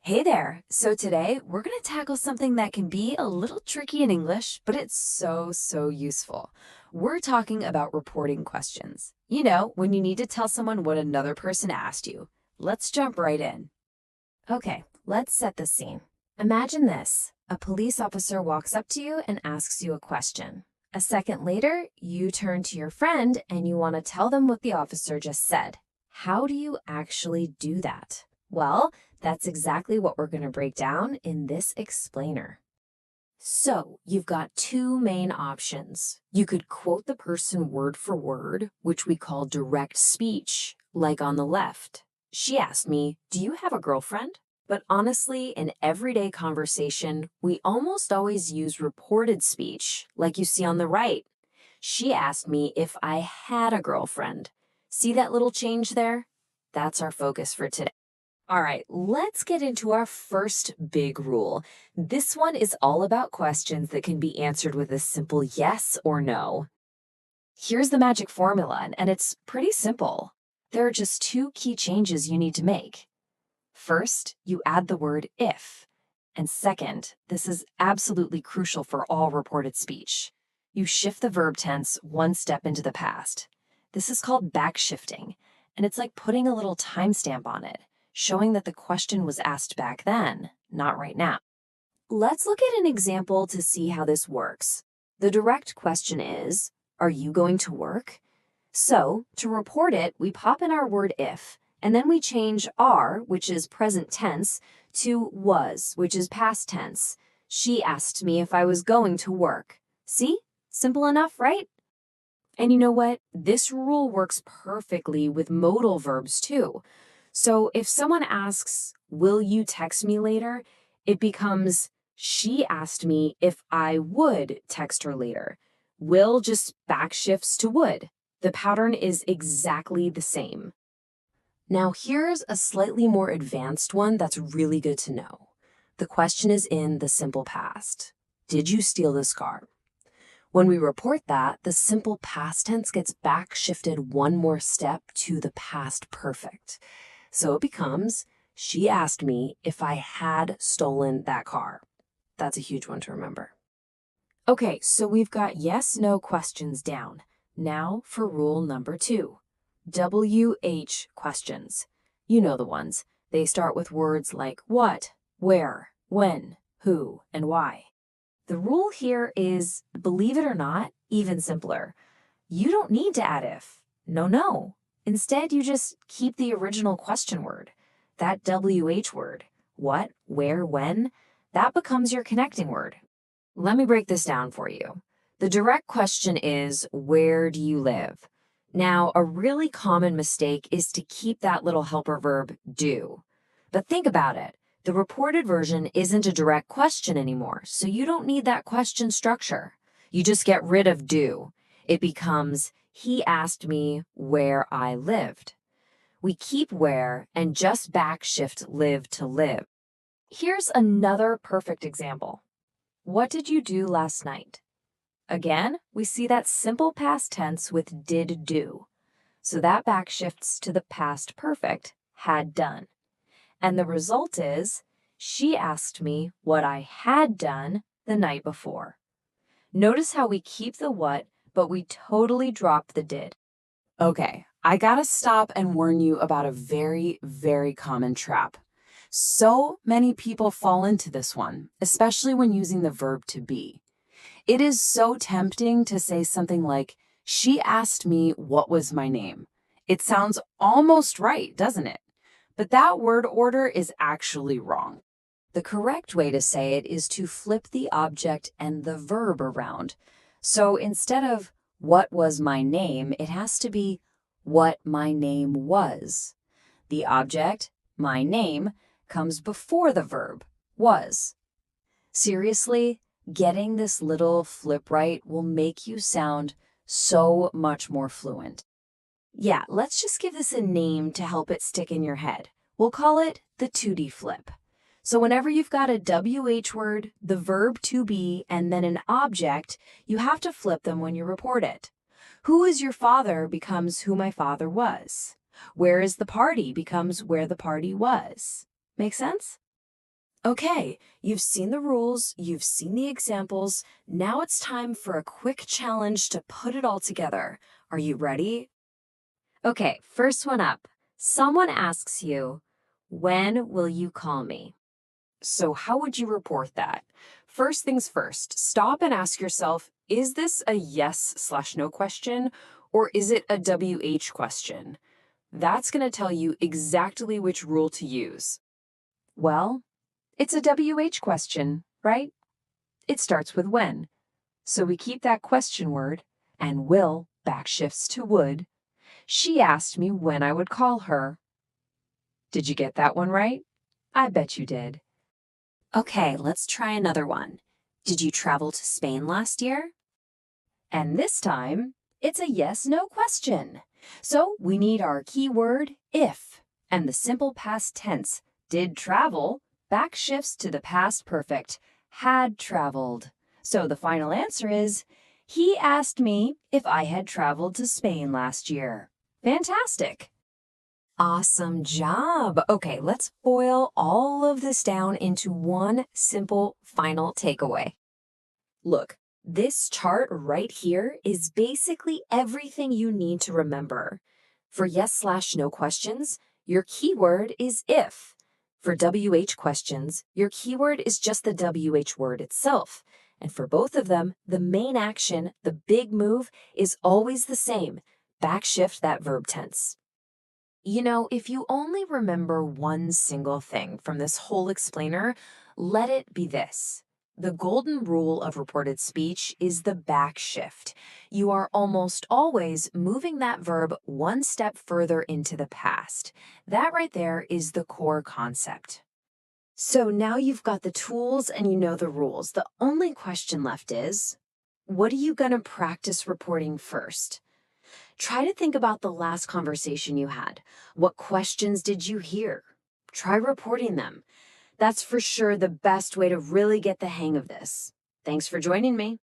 Hey there! So today we're going to tackle something that can be a little tricky in English, but it's so useful. We're talking about reporting questions. You know, when you need to tell someone what another person asked you. Let's jump right in. Okay, let's set the scene. Imagine this. A police officer walks up to you and asks you a question. A second later, you turn to your friend and you want to tell them what the officer just said. How do you actually do that? Well, that's exactly what we're going to break down in this explainer. So, you've got two main options. You could quote the person word for word, which we call direct speech, like on the left. She asked me, "Do you have a girlfriend?" But honestly, in everyday conversation, we almost always use reported speech, like you see on the right. She asked me if I had a girlfriend. See that little change there? That's our focus for today. All right, let's get into our first big rule. This one is all about questions that can be answered with a simple yes or no. Here's the magic formula, and it's pretty simple. There are just two key changes you need to make. First, you add the word if. And second, this is absolutely crucial for all reported speech. You shift the verb tense one step into the past. This is called backshifting, and it's like putting a little timestamp on it, showing that the question was asked back then, not right now. Let's look at an example to see how this works. The direct question is, are you going to work? So, to report it, we pop in our word if, and then we change are, which is present tense, to was, which is past tense. She asked me if I was going to work. See? Simple enough, right? And you know what? This rule works perfectly with modal verbs too. So if someone asks, "Will you text me later?" it becomes, "She asked me if I would text her later." Will just backshifts to would. The pattern is exactly the same. Now here's a slightly more advanced one that's really good to know. The question is in the simple past. Did you steal this car? When we report that, the simple past tense gets backshifted one more step to the past perfect. So it becomes, she asked me if I had stolen that car. That's a huge one to remember. Okay, so we've got yes/no questions down. Now for rule number 2. WH questions. You know the ones. They start with words like what, where, when, who, and why. The rule here is, believe it or not, even simpler. You don't need to add if. No. Instead, you just keep the original question word. That WH word, what, where, when, that becomes your connecting word. Let me break this down for you. The direct question is, where do you live? Now, a really common mistake is to keep that little helper verb do. But think about it. The reported version isn't a direct question anymore, so you don't need that question structure. You just get rid of do. It becomes, he asked me where I lived. We keep where and just backshift live to live. Here's another perfect example. What did you do last night? Again, we see that simple past tense with did do. So that backshifts to the past perfect, had done. And the result is, she asked me what I had done the night before. Notice how we keep the what, but we totally drop the did. Okay, I gotta stop and warn you about a very common trap. So many people fall into this one, especially when using the verb to be. It is so tempting to say something like, she asked me what was my name. It sounds almost right, doesn't it? But that word order is actually wrong. The correct way to say it is to flip the object and the verb around. So instead of what was my name, it has to be what my name was. The object, my name, comes before the verb, was. Seriously, getting this little flip right will make you sound so much more fluent. Yeah, let's just give this a name to help it stick in your head. We'll call it the 2D flip. So whenever you've got a WH word, the verb to be, and then an object, you have to flip them when you report it. Who is your father becomes who my father was. Where is the party becomes where the party was. Make sense? Okay, you've seen the rules, you've seen the examples. Now it's time for a quick challenge to put it all together. Are you ready? Okay, first one up. Someone asks you, "When will you call me?" So, how would you report that? First things first, stop and ask yourself, is this a yes/no question, or is it a WH question? That's going to tell you exactly which rule to use. Well, it's a WH question, right? It starts with when. So we keep that question word, and will backshifts to would. She asked me when I would call her. Did you get that one right? I bet you did. Okay, let's try another one. Did you travel to Spain last year? And this time, it's a yes/no question. So we need our keyword if, and the simple past tense, did travel, backshifts to the past perfect, had traveled. So the final answer is, he asked me if I had traveled to Spain last year. Fantastic! Awesome job! Okay, let's boil all of this down into one simple final takeaway. Look, this chart right here is basically everything you need to remember. For yes/no questions, your keyword is if. For WH questions, your keyword is just the WH word itself. And for both of them, the main action, the big move, is always the same. Backshift that verb tense. You know, if you only remember one single thing from this whole explainer, let it be this. The golden rule of reported speech is the backshift. You are almost always moving that verb one step further into the past. That right there is the core concept. So now you've got the tools and you know the rules. The only question left is, what are you going to practice reporting first? Try to think about the last conversation you had. What questions did you hear? Try reporting them. That's for sure the best way to really get the hang of this. Thanks for joining me.